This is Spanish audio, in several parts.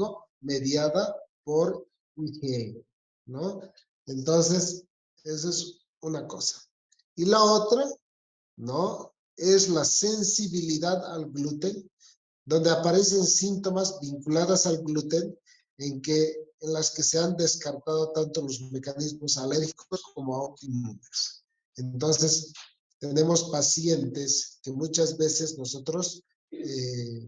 trigo mediada por IgE, ¿no? Entonces, esa es una cosa. Y la otra, ¿no? Es la sensibilidad al gluten, donde aparecen síntomas vinculados al gluten en las que se han descartado tanto los mecanismos alérgicos como autoinmunes. Entonces, tenemos pacientes que muchas veces nosotros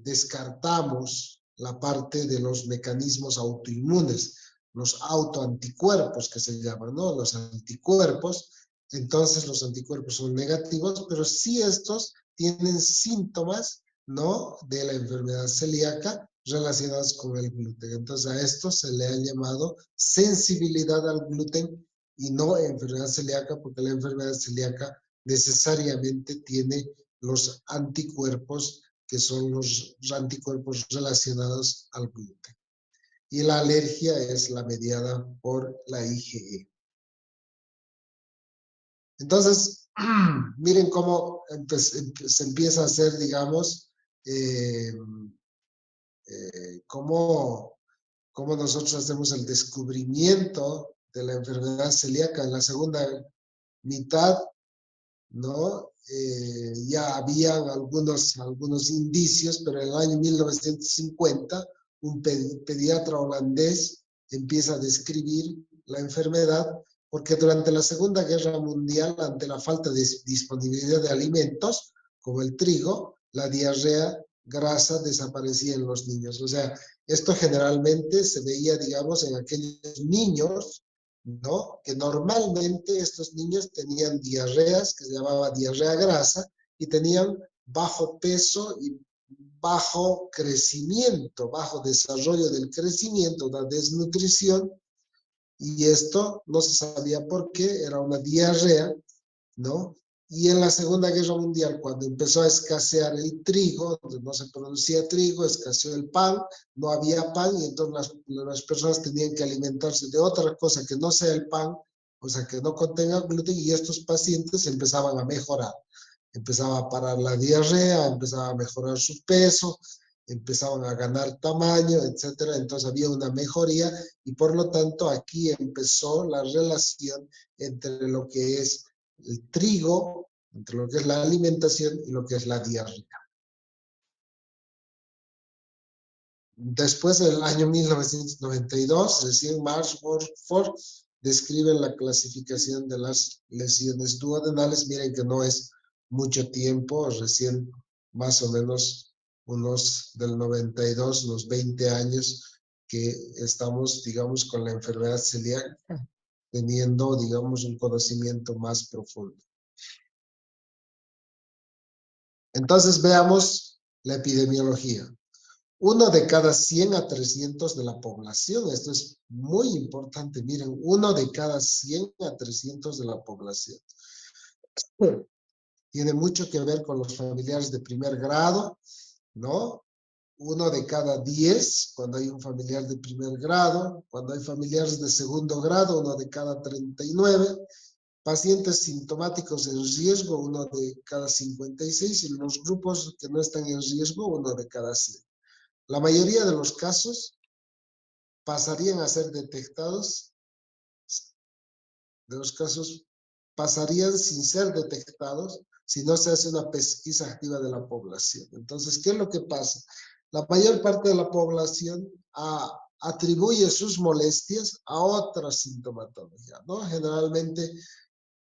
descartamos la parte de los mecanismos autoinmunes, los autoanticuerpos que se llaman, ¿no? Los anticuerpos. Entonces, los anticuerpos son negativos, pero sí estos tienen síntomas, ¿no? De la enfermedad celíaca relacionadas con el gluten. Entonces a esto se le ha llamado sensibilidad al gluten y no enfermedad celíaca, porque la enfermedad celíaca necesariamente tiene los anticuerpos que son los anticuerpos relacionados al gluten. Y la alergia es la mediada por la IgE. Entonces, miren cómo se empieza a hacer, digamos, cómo nosotros hacemos el descubrimiento de la enfermedad celíaca en la segunda mitad, ¿no? Ya habían algunos indicios, pero en el año 1950 un pediatra holandés empieza a describir la enfermedad porque durante la Segunda Guerra Mundial, ante la falta de disponibilidad de alimentos, como el trigo, la diarrea grasa desaparecía en los niños. O sea, esto generalmente se veía, digamos, en aquellos niños, ¿no? Que normalmente estos niños tenían diarreas, que se llamaba diarrea grasa, y tenían bajo peso y bajo crecimiento, bajo desarrollo del crecimiento, una desnutrición, y esto no se sabía por qué, era una diarrea, ¿no? Y en la Segunda Guerra Mundial, cuando empezó a escasear el trigo, donde no se producía trigo, escaseó el pan, no había pan, y entonces las personas tenían que alimentarse de otra cosa que no sea el pan, o sea, que no contenga gluten, y estos pacientes empezaban a mejorar. Empezaba a parar la diarrea, empezaba a mejorar su peso, empezaban a ganar tamaño, etcétera. Entonces había una mejoría y por lo tanto aquí empezó la relación entre lo que es el trigo, entre lo que es la alimentación y lo que es la diarrea. Después del año 1992, recién Marshford describe la clasificación de las lesiones duodenales. Miren que no es mucho tiempo, recién más o menos unos del 92, unos 20 años que estamos, digamos, con la enfermedad celíaca, teniendo, digamos, un conocimiento más profundo. Entonces veamos la epidemiología. 1 de cada 100 a 300 de la población. Esto es muy importante. Miren, 1 de cada 100 a 300 de la población. Tiene mucho que ver con los familiares de primer grado, ¿no? 1 de cada 10 cuando hay un familiar de primer grado. Cuando hay familiares de segundo grado, 1 de cada 39. Pacientes sintomáticos en riesgo, 1 de cada 56. Y los grupos que no están en riesgo, 1 de cada 100. La mayoría de los casos pasarían a ser detectados, pasarían sin ser detectados si no se hace una pesquisa activa de la población. Entonces, ¿qué es lo que pasa? La mayor parte de la población atribuye sus molestias a otra sintomatología, ¿no? Generalmente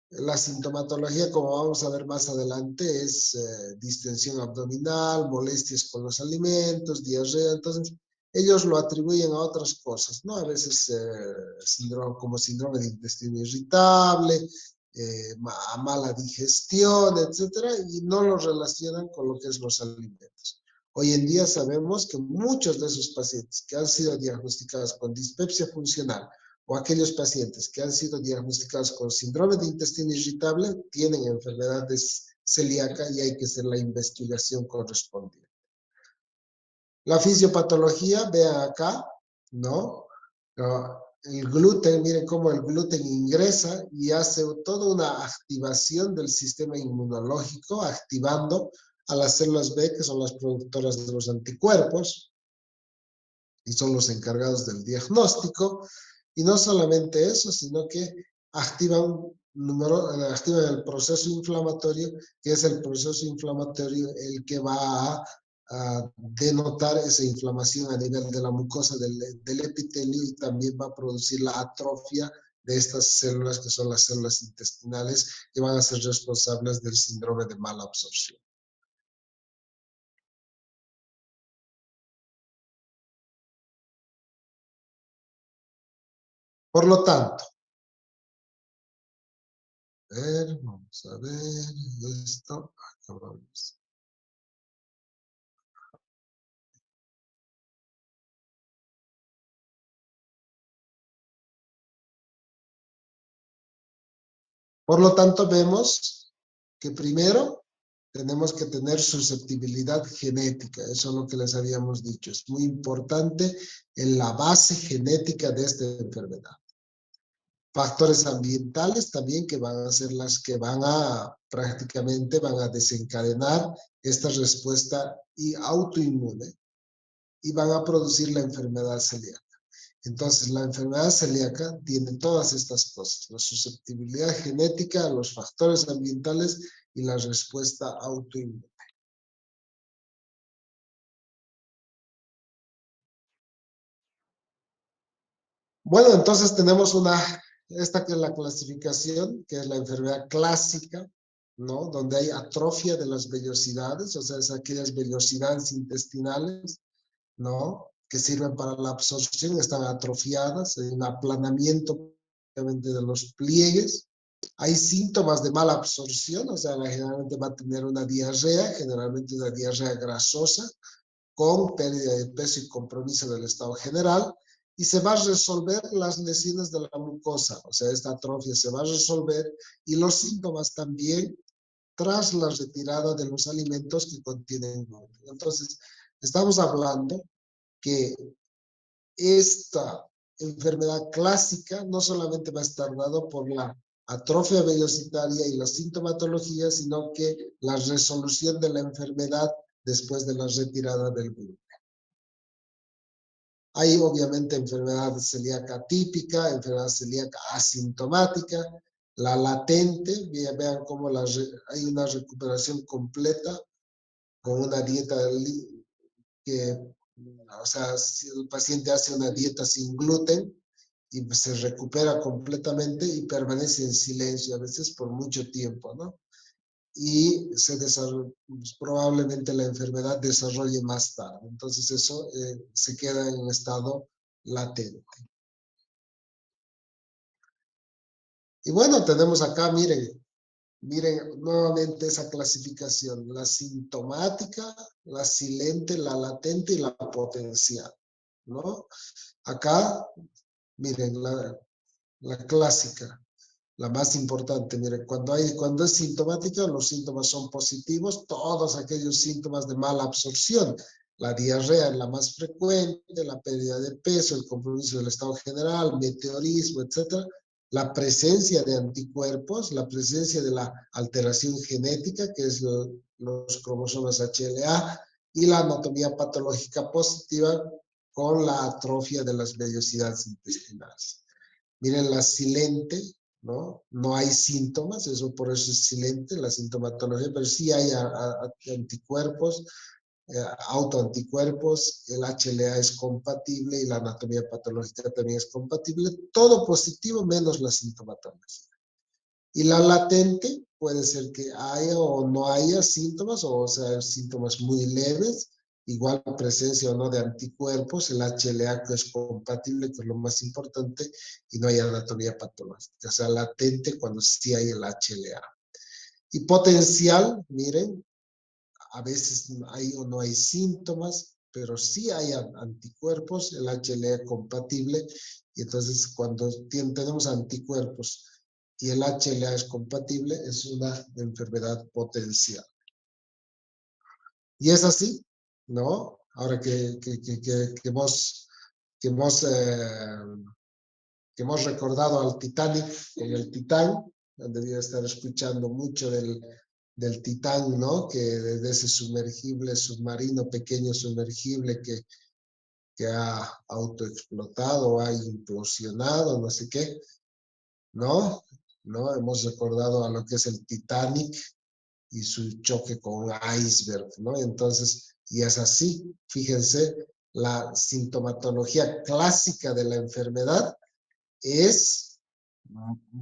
la sintomatología, como vamos a ver más adelante, es distensión abdominal, molestias con los alimentos, diarrea. Entonces, ellos lo atribuyen a otras cosas, ¿no? A veces como síndrome de intestino irritable, a mala digestión, etcétera, y no lo relacionan con lo que es los alimentos. Hoy en día sabemos que muchos de esos pacientes que han sido diagnosticados con dispepsia funcional o aquellos pacientes que han sido diagnosticados con síndrome de intestino irritable tienen enfermedades celíaca y hay que hacer la investigación correspondiente. La fisiopatología, vean acá, ¿no? El gluten, miren cómo el gluten ingresa y hace toda una activación del sistema inmunológico, activando a las células B, que son las productoras de los anticuerpos. y son los encargados del diagnóstico. Y no solamente eso, sino que activan, activan el proceso inflamatorio, que es el proceso inflamatorio el que va a denotar esa inflamación a nivel de la mucosa del epitelio, y también va a producir la atrofia de estas células, que son las células intestinales, que van a ser responsables del síndrome de mala absorción. Por lo tanto, vamos a ver esto. Acabamos. Por lo tanto, vemos que primero tenemos que tener susceptibilidad genética. Eso es lo que les habíamos dicho. Es muy importante en la base genética de esta enfermedad. Factores ambientales también, que van a ser las que van a prácticamente van a desencadenar esta respuesta autoinmune y van a producir la enfermedad celíaca. Entonces, la enfermedad celíaca tiene todas estas cosas: la susceptibilidad genética, los factores ambientales y la respuesta autoinmune. Bueno, entonces tenemos esta que es la clasificación, que es la enfermedad clásica, ¿no? Donde hay atrofia de las vellosidades, o sea, es aquellas vellosidades intestinales, ¿no? Que sirven para la absorción, están atrofiadas, hay un aplanamiento de los pliegues. Hay síntomas de mala absorción, o sea, generalmente va a tener una diarrea, generalmente una diarrea grasosa, con pérdida de peso y compromiso del estado general, y se va a resolver las lesiones de la mucosa, o sea, esta atrofia se va a resolver, y los síntomas también tras la retirada de los alimentos que contienen gluten. Entonces, estamos hablando que esta enfermedad clásica no solamente va a estar dado por la atrofia vellositaria y la sintomatología, sino que la resolución de la enfermedad después de la retirada del gluten. Hay obviamente enfermedad celíaca típica, enfermedad celíaca asintomática, la latente. Vean cómo hay una recuperación completa con una dieta que, o sea, si el paciente hace una dieta sin gluten y se recupera completamente y permanece en silencio, a veces por mucho tiempo, ¿no? Y pues, probablemente la enfermedad desarrolle más tarde. Entonces eso se queda en un estado latente. Y bueno, tenemos acá, miren nuevamente esa clasificación: la sintomática, la silente, la latente y la potencial, ¿no? Acá, miren, la clásica, la más importante. Miren, cuando es sintomática, los síntomas son positivos, todos aquellos síntomas de mala absorción. La diarrea es la más frecuente, la pérdida de peso, el compromiso del estado general, meteorismo, etc. La presencia de anticuerpos, la presencia de la alteración genética, que es los cromosomas HLA, y la anatomía patológica positiva con la atrofia de las vellosidades intestinales. Miren, la silente, ¿no? No hay síntomas, eso por eso es silente, la sintomatología, pero sí hay anticuerpos, autoanticuerpos, el HLA es compatible y la anatomía patológica también es compatible, todo positivo menos la sintomatología. Y la latente puede ser que haya o no haya síntomas, o sea, síntomas muy leves, igual presencia o no de anticuerpos, el HLA que es compatible, que es lo más importante, y no hay anatomía patológica. O sea, latente cuando sí hay el HLA. Y potencial, miren, a veces hay o no hay síntomas, pero sí hay anticuerpos, el HLA compatible, y entonces cuando tenemos anticuerpos y el HLA es compatible, es una enfermedad potencial. Y es así, ¿no? Ahora que hemos recordado al Titanic en el Titán, debería estar escuchando mucho del Titán, ¿no? Que desde ese sumergible, submarino pequeño sumergible, que que ha autoexplotado, ha implosionado, no sé qué, ¿no? ¿No? Hemos recordado a lo que es el Titanic y su choque con un iceberg, ¿no? Entonces, y es así, fíjense, la sintomatología clásica de la enfermedad es,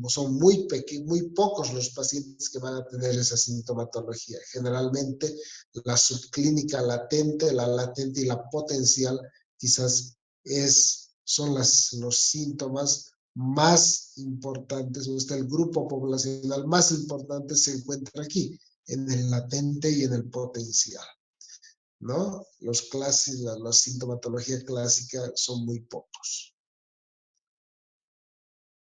son muy pocos los pacientes que van a tener esa sintomatología. Generalmente la subclínica latente, la latente y la potencial quizás son los síntomas más importantes, o sea, el grupo poblacional más importante se encuentra aquí, en el latente y en el potencial, ¿no? La sintomatología clásica son muy pocos.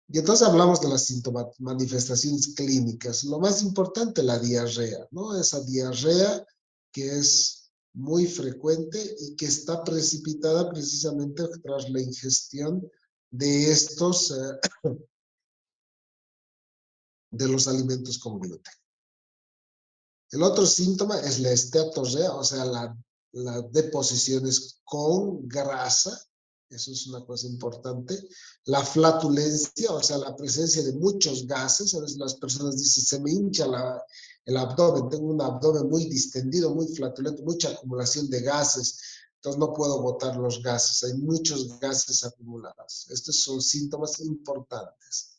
Y entonces hablamos de las manifestaciones clínicas. Lo más importante, la diarrea, ¿no? Esa diarrea que es muy frecuente y que está precipitada precisamente tras la ingestión de de los alimentos con gluten. El otro síntoma es la esteatorrea, o sea, las deposiciones con grasa, eso es una cosa importante. La flatulencia, o sea, la presencia de muchos gases. A veces las personas dicen, se me hincha el abdomen, tengo un abdomen muy distendido, muy flatulento, mucha acumulación de gases, entonces no puedo botar los gases, hay muchos gases acumulados. Estos son síntomas importantes.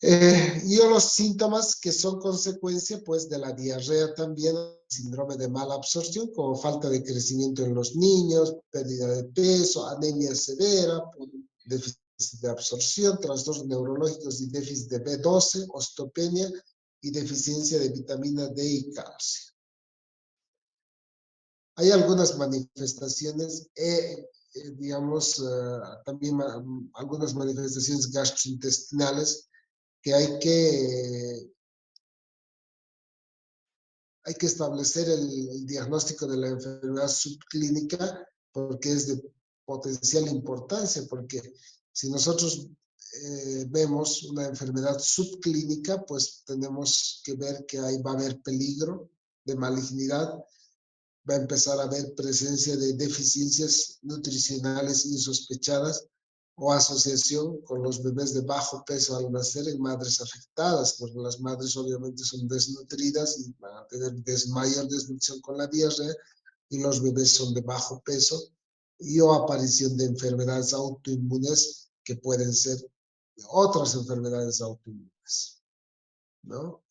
Y los síntomas que son consecuencia pues de la diarrea también, síndrome de mala absorción, como falta de crecimiento en los niños, pérdida de peso, anemia severa, déficit de absorción, trastornos neurológicos y déficit de B12, osteopenia y deficiencia de vitamina D y calcio. Hay algunas manifestaciones, digamos, también algunas manifestaciones gastrointestinales que hay que establecer el diagnóstico de la enfermedad subclínica porque es de potencial importancia, porque si nosotros vemos una enfermedad subclínica, pues tenemos que ver que ahí va a haber peligro de malignidad, va a empezar a haber presencia de deficiencias nutricionales insospechadas o asociación con los bebés de bajo peso al nacer en madres afectadas, porque las madres obviamente son desnutridas y van a tener mayor desnutrición con la diarrea, y los bebés son de bajo peso, y o aparición de enfermedades autoinmunes que pueden ser otras enfermedades autoinmunes, ¿no?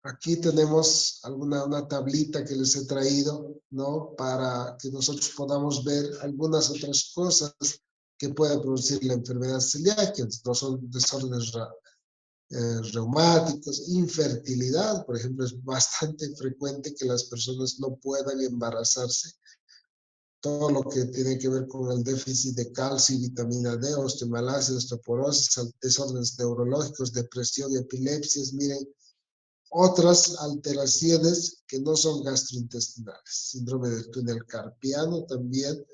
Aquí tenemos una tablita que les he traído, ¿no? Para que nosotros podamos ver algunas otras cosas que puede producir la enfermedad celíaca. No son desórdenes reumáticos, infertilidad, por ejemplo, es bastante frecuente que las personas no puedan embarazarse. Todo lo que tiene que ver con el déficit de calcio y vitamina D, osteomalacia, osteoporosis, desórdenes neurológicos, depresión, epilepsias, miren, otras alteraciones que no son gastrointestinales, síndrome del túnel carpiano también,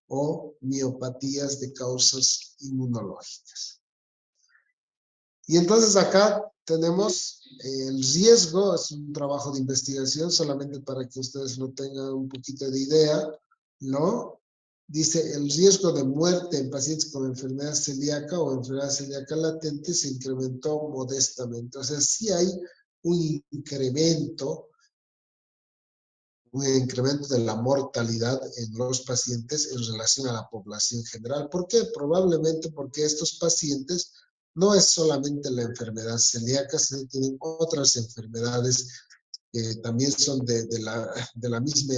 o miopatías de causas inmunológicas. Y entonces acá tenemos el riesgo, es un trabajo de investigación solamente para que ustedes lo tengan un poquito de idea, ¿no? Dice, el riesgo de muerte en pacientes con enfermedad celíaca o enfermedad celíaca latente se incrementó modestamente. O sea, sí hay un incremento de la mortalidad en los pacientes en relación a la población general. ¿Por qué? Probablemente porque estos pacientes no es solamente la enfermedad celíaca, sino que tienen otras enfermedades que también son de la misma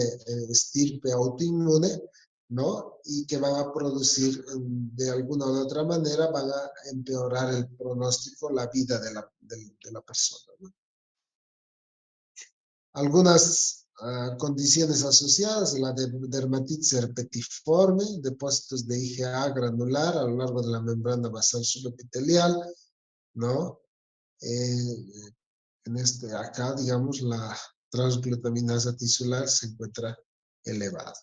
estirpe autoinmune, ¿no? Y que van a producir, de alguna u otra manera, van a empeorar el pronóstico, la vida de la persona, ¿no? Algunas condiciones asociadas, la de dermatitis herpetiforme, depósitos de IgA granular a lo largo de la membrana basal subepitelial, ¿no? Acá, digamos, la transglutaminasa tisular se encuentra elevada.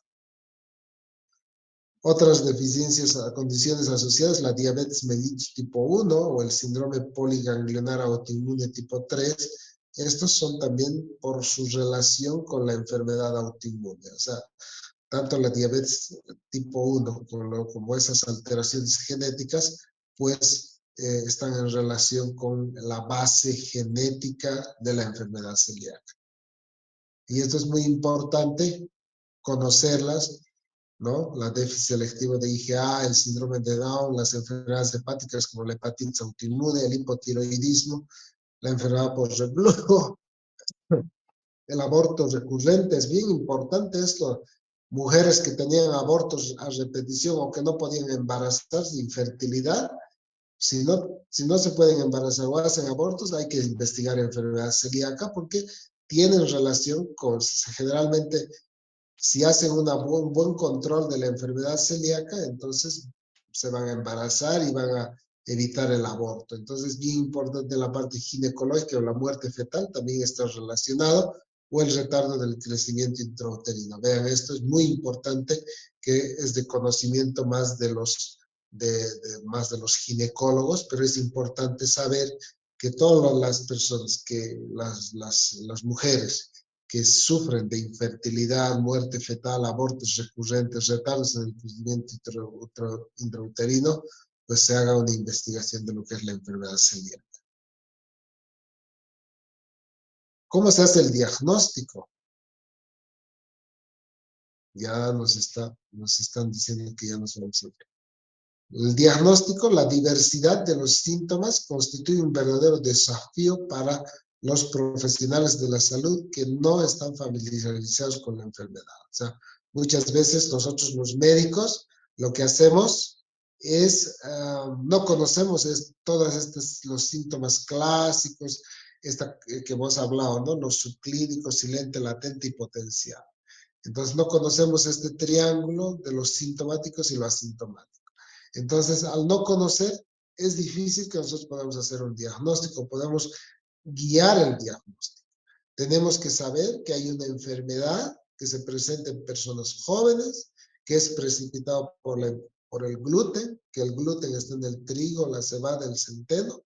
Otras deficiencias, condiciones asociadas, la diabetes mellitus tipo 1 o el síndrome poliganglionar autoinmune tipo 3, estos son también por su relación con la enfermedad autoinmune. O sea, tanto la diabetes tipo 1 como esas alteraciones genéticas, pues están en relación con la base genética de la enfermedad celíaca. Y esto es muy importante conocerlas, ¿no? La déficit selectivo de IgA, el síndrome de Down, las enfermedades hepáticas como la hepatitis autoinmune, el hipotiroidismo, la enfermedad por reflujo, el aborto recurrente. Es bien importante esto. Mujeres que tenían abortos a repetición o que no podían embarazarse, infertilidad, si no se pueden embarazar o hacen abortos, hay que investigar enfermedad celíaca porque tienen relación con, generalmente, si hacen un buen control de la enfermedad celíaca, entonces se van a embarazar y van a evitar el aborto. Entonces, bien importante la parte ginecológica o la muerte fetal también está relacionado, o el retardo del crecimiento intrauterino. Vean, esto es muy importante, que es de conocimiento más de más de los ginecólogos, pero es importante saber que todas las personas, que las mujeres que sufren de infertilidad, muerte fetal, abortos recurrentes, retardos en el crecimiento intrauterino, pues se haga una investigación de lo que es la enfermedad celíaca. ¿Cómo se hace el diagnóstico? Ya nos están diciendo que ya nos vamos a ver. El diagnóstico, la diversidad de los síntomas constituye un verdadero desafío para los profesionales de la salud que no están familiarizados con la enfermedad. O sea, muchas veces nosotros los médicos lo que hacemos es, no conocemos todos los síntomas clásicos, que vos hablado, ¿no? Los subclínicos, silente, latente y potencial. Entonces no conocemos este triángulo de los sintomáticos y lo asintomático. Entonces, al no conocer, es difícil que nosotros podamos hacer un diagnóstico, podamos guiar el diagnóstico. Tenemos que saber que hay una enfermedad que se presenta en personas jóvenes, que es precipitado por el gluten, que el gluten está en el trigo, la cebada, el centeno,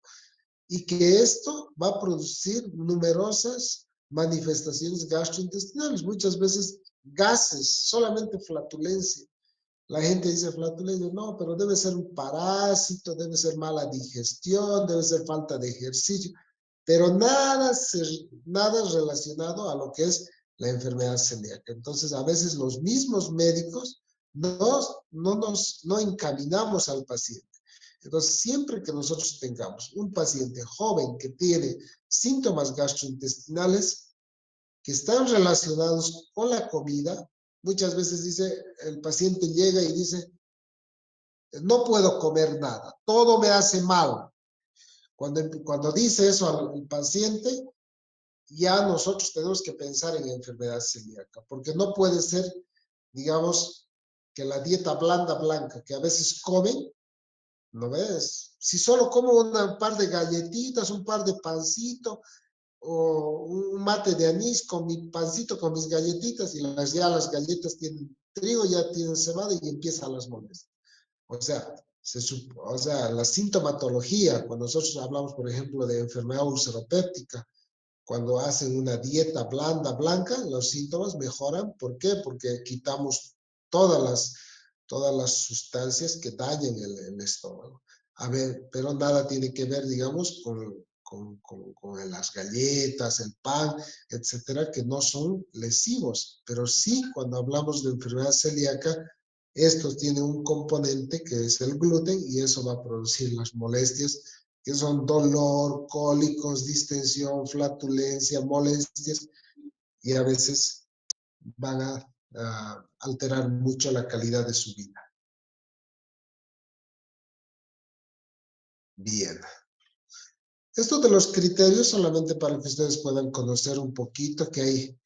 y que esto va a producir numerosas manifestaciones gastrointestinales, muchas veces gases, solamente flatulencia. La gente dice flatulencia, no, pero debe ser un parásito, debe ser mala digestión, debe ser falta de ejercicio, pero nada relacionado a lo que es la enfermedad celíaca. Entonces, a veces los mismos médicos no encaminamos al paciente. Entonces, siempre que nosotros tengamos un paciente joven que tiene síntomas gastrointestinales que están relacionados con la comida, muchas veces el paciente llega y dice, no puedo comer nada, todo me hace mal. Cuando dice eso al paciente, ya nosotros tenemos que pensar en enfermedad celíaca, porque no puede ser, digamos, que la dieta blanda blanca que a veces comen, ¿no ves? Si solo como un par de galletitas, un par de pancitos, o un mate de anís con mi pancito, con mis galletitas, y ya las galletas tienen trigo, ya tienen cebada y empiezan las molestias. O sea, la sintomatología, cuando nosotros hablamos, por ejemplo, de enfermedad ulceropéptica, cuando hacen una dieta blanda, blanca, los síntomas mejoran. ¿Por qué? Porque quitamos todas las sustancias que dañan el estómago. A ver, pero nada tiene que ver, digamos, con las galletas, el pan, etcétera, que no son lesivos. Pero sí, cuando hablamos de enfermedad celíaca, esto tiene un componente que es el gluten y eso va a producir las molestias que son dolor, cólicos, distensión, flatulencia, molestias, y a veces van a alterar mucho la calidad de su vida. Bien. Esto de los criterios, solamente para que ustedes puedan conocer un poquito, que hay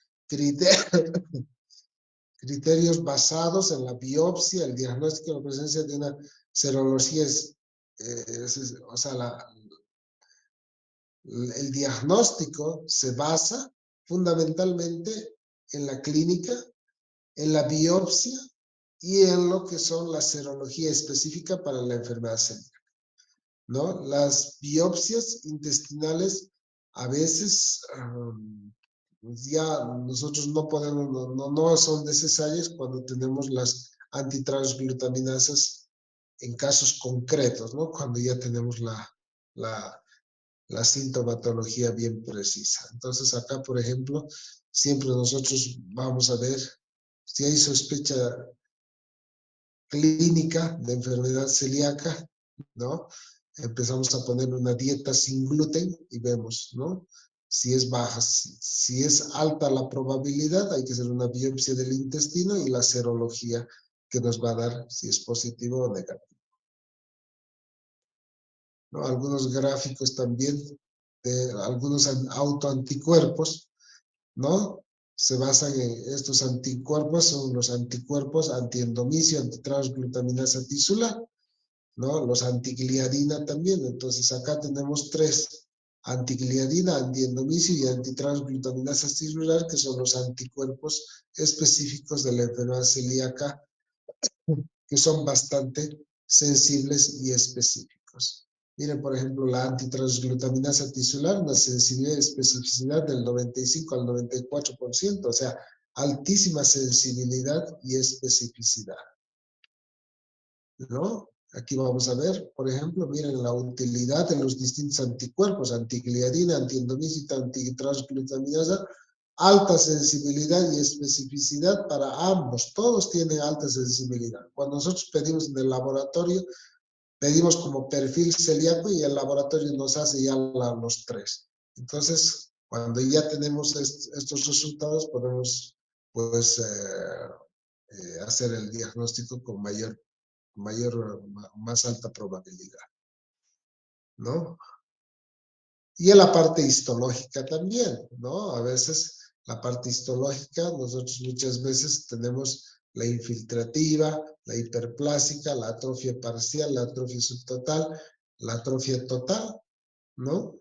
criterios basados en la biopsia, el diagnóstico, la presencia de una serología, o sea, el diagnóstico se basa fundamentalmente en la clínica, en la biopsia y en lo que son la serología específica para la enfermedad celíaca, ¿no? Las biopsias intestinales a veces ya nosotros no podemos, no son necesarias cuando tenemos las antitransglutaminasas en casos concretos, ¿no? Cuando ya tenemos la, la sintomatología bien precisa. Entonces acá, por ejemplo, siempre nosotros vamos a ver si hay sospecha clínica de enfermedad celíaca, ¿no? Empezamos a poner una dieta sin gluten y vemos, ¿no? Si es baja, si es alta la probabilidad, hay que hacer una biopsia del intestino y la serología que nos va a dar si es positivo o negativo, ¿no? Algunos gráficos también de algunos autoanticuerpos, ¿no? Se basan en estos anticuerpos, son los anticuerpos antiendomicio, antitransglutaminasa tisular, ¿no? Los antigliadina también. Entonces acá tenemos tres: antigliadina, antiendomicio y antitransglutaminasa tisular, que son los anticuerpos específicos de la enfermedad celíaca, que son bastante sensibles y específicos. Miren, por ejemplo, la antitransglutaminasa tisular, una sensibilidad y especificidad del 95 al 94%, o sea, altísima sensibilidad y especificidad, ¿no? Aquí vamos a ver, por ejemplo, miren la utilidad de los distintos anticuerpos, antigliadina, antiendomicina, antitransglutaminasa, alta sensibilidad y especificidad para ambos, todos tienen alta sensibilidad. Cuando nosotros pedimos en el laboratorio, pedimos como perfil celíaco y el laboratorio nos hace ya los tres. Entonces, cuando ya tenemos estos resultados, podemos pues hacer el diagnóstico con más alta probabilidad, ¿no? Y en la parte histológica también, ¿no? A veces la parte histológica, nosotros muchas veces tenemos la infiltrativa, la hiperplásica, la atrofia parcial, la atrofia subtotal, la atrofia total, ¿no?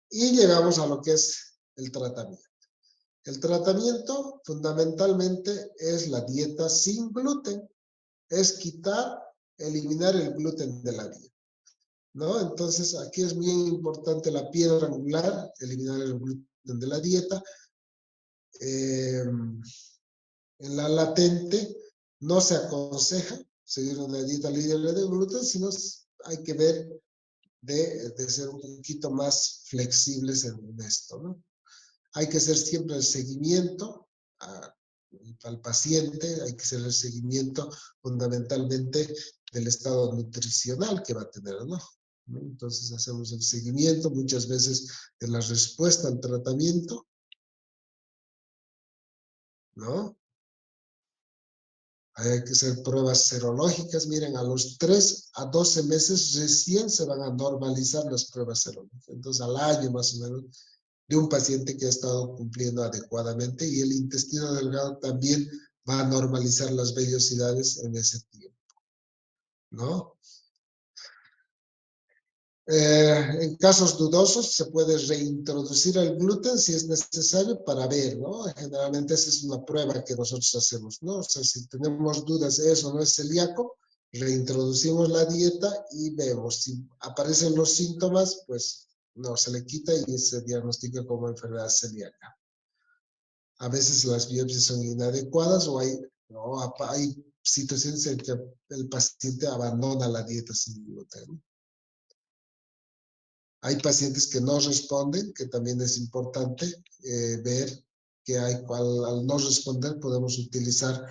Y llegamos a lo que es el tratamiento. El tratamiento fundamentalmente es la dieta sin gluten, es eliminar el gluten de la dieta, ¿no? Entonces, aquí es bien importante la piedra angular, eliminar el gluten de la dieta. En la latente no se aconseja seguir una dieta libre de gluten, sino hay que ver de ser un poquito más flexibles en esto, ¿no? Hay que hacer siempre el seguimiento al paciente, hay que hacer el seguimiento fundamentalmente del estado nutricional que va a tener, ¿no? Entonces hacemos el seguimiento muchas veces de la respuesta al tratamiento, ¿no? Hay que hacer pruebas serológicas. Miren, a los 3 a 12 meses recién se van a normalizar las pruebas serológicas. Entonces, al año más o menos, de un paciente que ha estado cumpliendo adecuadamente, y el intestino delgado también va a normalizar las vellosidades en ese tiempo, ¿no? En casos dudosos se puede reintroducir el gluten si es necesario para ver, ¿no? Generalmente esa es una prueba que nosotros hacemos, ¿no? O sea, si tenemos dudas de eso no es celíaco, reintroducimos la dieta y vemos. Si aparecen los síntomas, pues no, se le quita y se diagnostica como enfermedad celíaca. A veces las biopsias son inadecuadas o hay situaciones en que el paciente abandona la dieta sin gluten, ¿no? Hay pacientes que no responden, que también es importante ver que al no responder podemos utilizar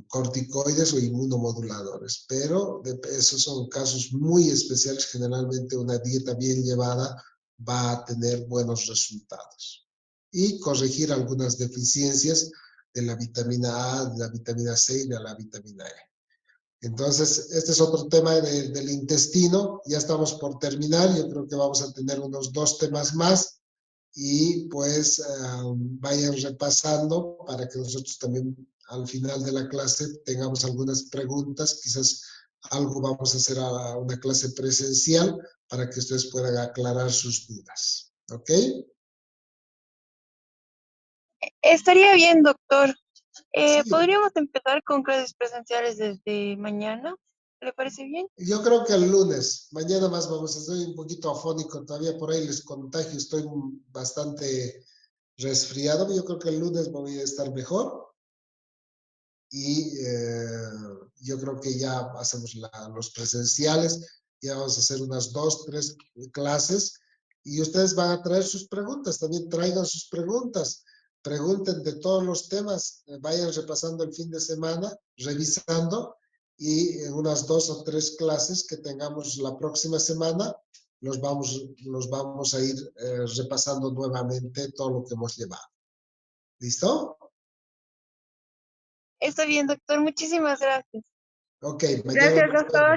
corticoides o inmunomoduladores, pero esos son casos muy especiales. Generalmente una dieta bien llevada va a tener buenos resultados. Y corregir algunas deficiencias de la vitamina A, de la vitamina C y de la vitamina E. Entonces, este es otro tema del intestino. Ya estamos por terminar. Yo creo que vamos a tener unos 2 temas más y pues vayan repasando para que nosotros también al final de la clase tengamos algunas preguntas. Quizás algo vamos a hacer a una clase presencial para que ustedes puedan aclarar sus dudas. ¿Ok? Estaría bien, doctor. Sí, ¿Podríamos empezar con clases presenciales desde mañana? ¿Le parece bien? Yo creo que el lunes, mañana más vamos, estoy un poquito afónico todavía, por ahí les contagio, estoy bastante resfriado, yo creo que el lunes voy a estar mejor y yo creo que ya hacemos los presenciales, ya vamos a hacer unas 2, 3 clases y ustedes van a traer sus preguntas, también traigan sus preguntas, pregunten de todos los temas, vayan repasando el fin de semana, revisando y en unas 2 o 3 clases que tengamos la próxima semana, los vamos a ir repasando nuevamente todo lo que hemos llevado. ¿Listo? Está bien, doctor. Muchísimas gracias. Ok, mañana Gracias, nos doctor. vemos.